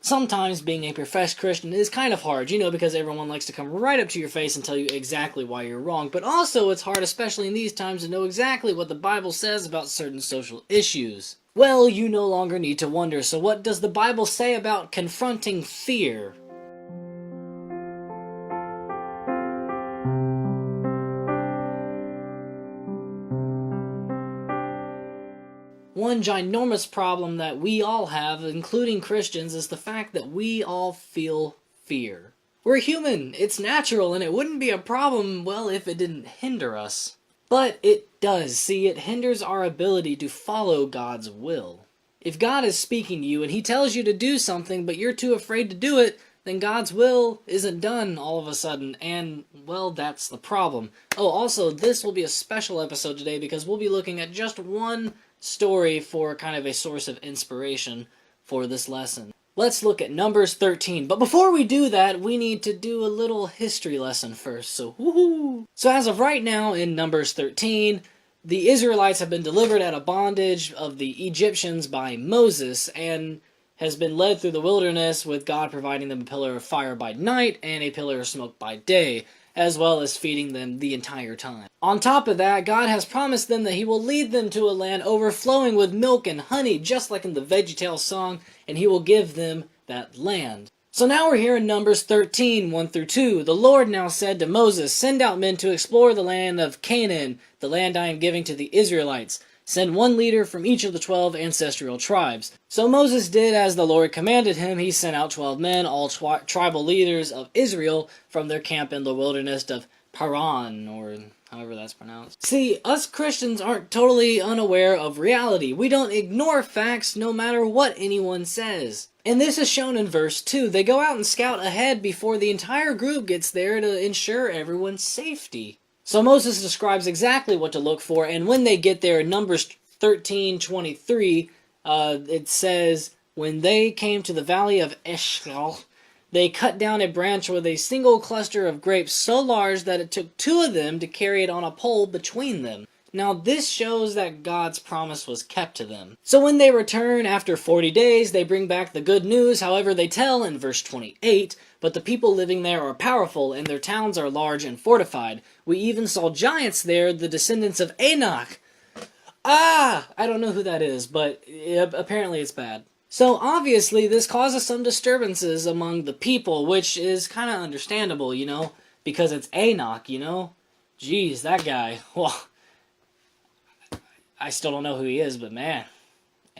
Sometimes being a professed Christian is kind of hard, because everyone likes to come right up to your face and tell you exactly why you're wrong. But also it's hard, especially in these times, to know exactly what the Bible says about certain social issues. Well, you no longer need to wonder. So what does the Bible say about confronting fear? One ginormous problem that we all have, including Christians, is the fact that we all feel fear. We're human, it's natural, and it wouldn't be a problem, well, if it didn't hinder us. But it does. See, it hinders our ability to follow God's will. If God is speaking to you and He tells you to do something, but you're too afraid to do it, then God's will isn't done all of a sudden, and, well, that's the problem. Oh, also, this will be a special episode today because we'll be looking at just one story for kind of a source of inspiration for this lesson. Let's look at Numbers 13. But before we do that, we need to do a little history lesson first. So, woohoo! So as of right now in Numbers 13, the Israelites have been delivered out of bondage of the Egyptians by Moses and has been led through the wilderness with God providing them a pillar of fire by night and a pillar of smoke by day, as well as feeding them the entire time. On top of that, God has promised them that He will lead them to a land overflowing with milk and honey, just like in the VeggieTales song, and He will give them that land. So now we're here in Numbers 13, 1-2. The Lord now said to Moses, "Send out men to explore the land of Canaan, the land I am giving to the Israelites. Send one leader from each of the 12 ancestral tribes." So Moses did as the Lord commanded him. He sent out 12 men, all tribal leaders of Israel, from their camp in the wilderness of Paran, or however that's pronounced. See, us Christians aren't totally unaware of reality. We don't ignore facts no matter what anyone says. And this is shown in verse 2. They go out and scout ahead before the entire group gets there to ensure everyone's safety. So Moses describes exactly what to look for, and when they get there in Numbers 13:23, it says, "When they came to the valley of Eshcol, they cut down a branch with a single cluster of grapes so large that it took 2 of them to carry it on a pole between them." Now this shows that God's promise was kept to them. So when they return after 40 days, they bring back the good news. However, they tell in verse 28, "But the people living there are powerful, and their towns are large and fortified. We even saw giants there, the descendants of Enoch." I don't know who that is, but apparently it's bad. So obviously this causes some disturbances among the people, which is kind of understandable, because it's Enoch, Jeez, that guy. Well, I still don't know who he is, but man,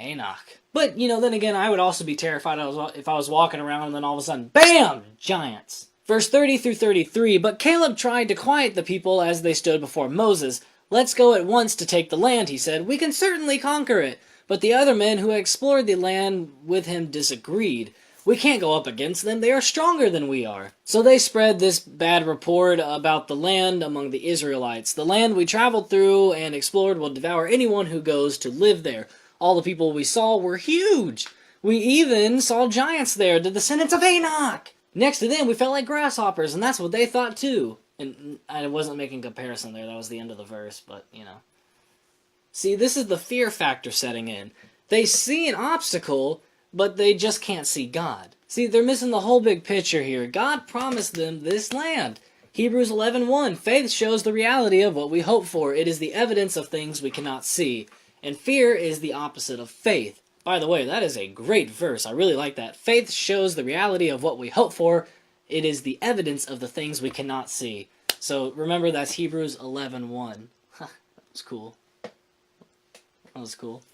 Enoch. But, then again, I would also be terrified if I was walking around and then all of a sudden, BAM! Giants. Verse 30-33, "But Caleb tried to quiet the people as they stood before Moses. 'Let's go at once to take the land,' he said. 'We can certainly conquer it.' But the other men who had explored the land with him disagreed. 'We can't go up against them. They are stronger than we are.' So they spread this bad report about the land among the Israelites. 'The land we traveled through and explored will devour anyone who goes to live there. All the people we saw were huge. We even saw giants there, the descendants of Enoch. Next to them, we felt like grasshoppers,' and that's what they thought too." And I wasn't making comparison there. That was the end of the verse, but, See, this is the fear factor setting in. They see an obstacle, but they just can't see God. See, they're missing the whole big picture here. God promised them this land. Hebrews 11:1, "Faith shows the reality of what we hope for. It is the evidence of things we cannot see." And fear is the opposite of faith. By the way, that is a great verse. I really like that. Faith shows the reality of what we hope for. It is the evidence of the things we cannot see. So remember, that's Hebrews 11:1. That was cool. That was cool.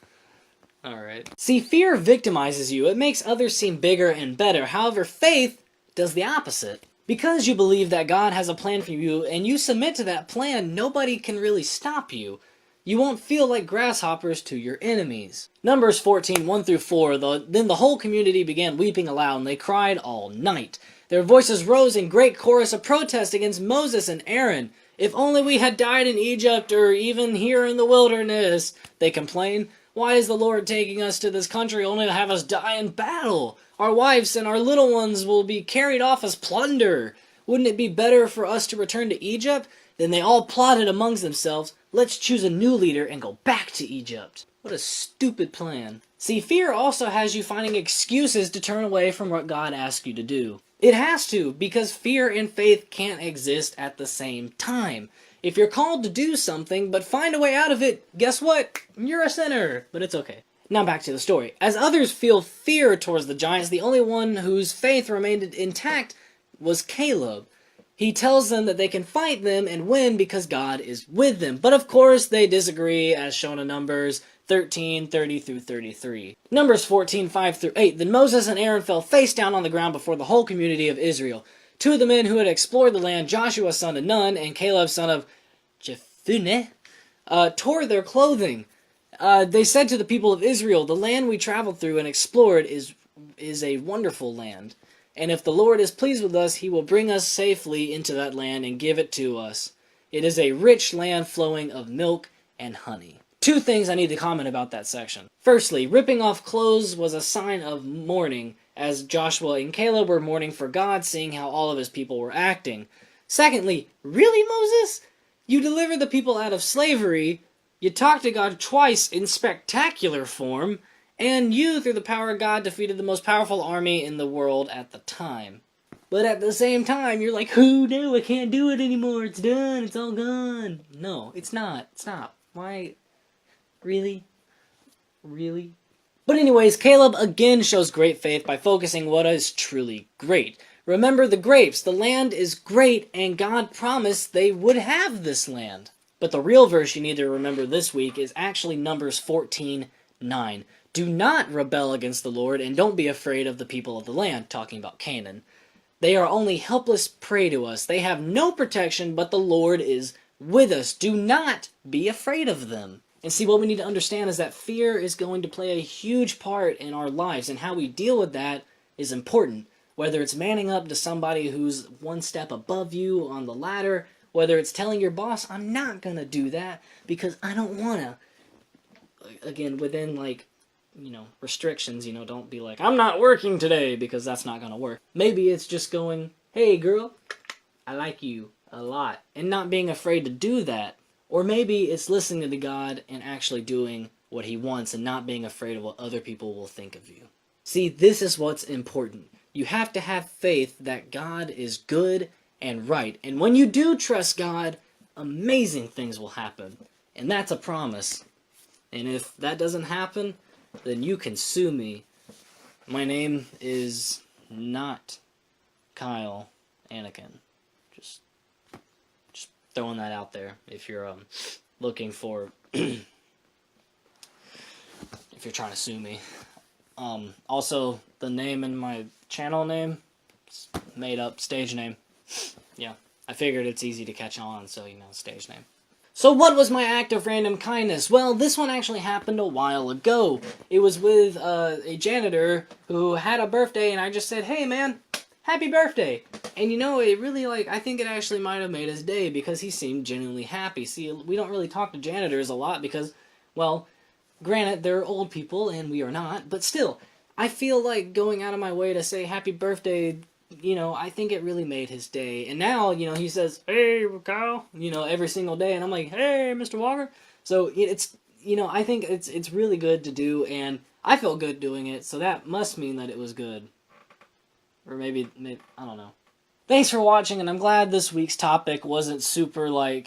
Alright. See, fear victimizes you. It makes others seem bigger and better. However, faith does the opposite. Because you believe that God has a plan for you and you submit to that plan, nobody can really stop you. You won't feel like grasshoppers to your enemies. Numbers 14:1-4, "Then the whole community began weeping aloud, and they cried all night. Their voices rose in great chorus of protest against Moses and Aaron. 'If only we had died in Egypt, or even here in the wilderness,' they complained. 'Why is the Lord taking us to this country only to have us die in battle? Our wives and our little ones will be carried off as plunder. Wouldn't it be better for us to return to Egypt?' Then they all plotted amongst themselves, 'Let's choose a new leader and go back to Egypt.'" What a stupid plan. See, fear also has you finding excuses to turn away from what God asks you to do. It has to, because fear and faith can't exist at the same time. If you're called to do something, but find a way out of it, guess what? You're a sinner, but it's okay. Now back to the story. As others feel fear towards the giants, the only one whose faith remained intact was Caleb. He tells them that they can fight them and win because God is with them. But of course, they disagree, as shown in Numbers 13, 30 through 33. Numbers 14, 5 through 8. Then Moses and Aaron fell face down on the ground before the whole community of Israel. Two of the men who had explored the land, Joshua son of Nun and Caleb son of Jephunneh, tore their clothing. They said to the people of Israel, "The land we traveled through and explored is a wonderful land. And if the Lord is pleased with us, he will bring us safely into that land and give it to us. It is a rich land flowing of milk and honey." Two things I need to comment about that section. Firstly, ripping off clothes was a sign of mourning, as Joshua and Caleb were mourning for God, seeing how all of his people were acting. Secondly, really, Moses? You delivered the people out of slavery, you talked to God twice in spectacular form, and you, through the power of God, defeated the most powerful army in the world at the time. But at the same time, you're like, "Oh no, I can't do it anymore, it's done, it's all gone." No, it's not. Stop. Why? Really? Really? But anyways, Caleb again shows great faith by focusing what is truly great. Remember the grapes. The land is great, and God promised they would have this land. But the real verse you need to remember this week is actually Numbers 14:9. Do not rebel against the Lord, and don't be afraid of the people of the land, talking about Canaan. They are only helpless prey to us. They have no protection, but the Lord is with us. Do not be afraid of them. And see, what we need to understand is that fear is going to play a huge part in our lives, and how we deal with that is important. Whether it's manning up to somebody who's one step above you on the ladder, whether it's telling your boss, "I'm not going to do that because I don't want to." Again, within, restrictions, don't be like, "I'm not working today," because that's not going to work. Maybe it's just going, "Hey, girl, I like you a lot," and not being afraid to do that. Or maybe it's listening to God and actually doing what he wants and not being afraid of what other people will think of you. See, this is what's important. You have to have faith that God is good and right. And when you do trust God, amazing things will happen. And that's a promise. And if that doesn't happen, then you can sue me. My name is not Kyle Anakin. Just throwing that out there if you're looking for if you're trying to sue me. Also, the name in my channel name, it's made up stage name. Yeah, I figured it's easy to catch on, so stage name. So what was my act of random kindness? Well, this one actually happened a while ago. It was with a janitor who had a birthday, and I just said, "Hey man, happy birthday." And it really, I think it actually might have made his day, because he seemed genuinely happy. See, we don't really talk to janitors a lot because, well, granted, they're old people and we are not, but still, I feel like going out of my way to say happy birthday, I think it really made his day. And now, he says, "Hey, Kyle," every single day, and I'm like, "Hey, Mr. Walker." So it's, I think it's really good to do, and I felt good doing it, so that must mean that it was good. Or maybe I don't know. Thanks for watching, and I'm glad this week's topic wasn't super, I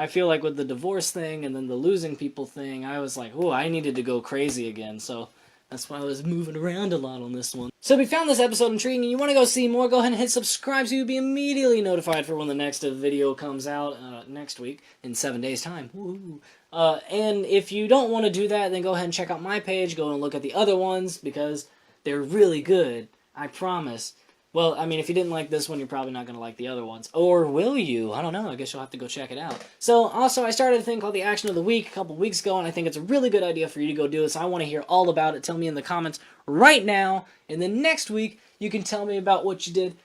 feel like with the divorce thing and then the losing people thing, I was like, oh, I needed to go crazy again, so that's why I was moving around a lot on this one. So if you found this episode intriguing and you want to go see more, go ahead and hit subscribe so you'll be immediately notified for when the next video comes out next week, in 7 days' time. Woo. And if you don't want to do that, then go ahead and check out my page, go and look at the other ones, because they're really good, I promise. Well, I mean, if you didn't like this one, you're probably not going to like the other ones. Or will you? I don't know. I guess you'll have to go check it out. So, also, I started a thing called the Action of the Week a couple weeks ago, and I think it's a really good idea for you to go do it, so I want to hear all about it. Tell me in the comments right now, and then next week, you can tell me about what you did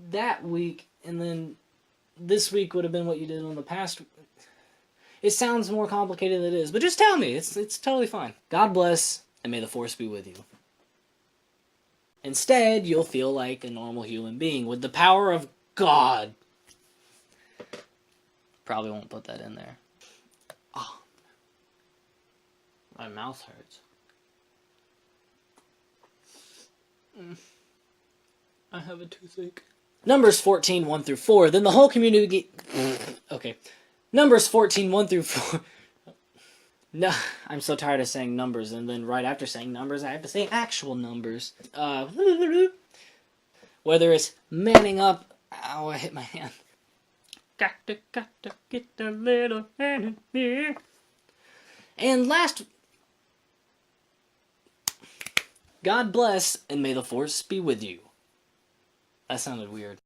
that week, and then this week would have been what you did on the past. It sounds more complicated than it is, but just tell me. It's totally fine. God bless, and may the Force be with you. Instead, you'll feel like a normal human being with the power of God. Probably won't put that in there. Oh, my mouth hurts. I have a toothache. Numbers 14, 1 through 4. Then the whole community... Okay. Numbers 14, 1 through 4. No, I'm so tired of saying numbers, and then right after saying numbers, I have to say actual numbers. Whether it's manning up... Ow, I hit my hand. Gotta get a little hand in here. And last... God bless, and may the force be with you. That sounded weird.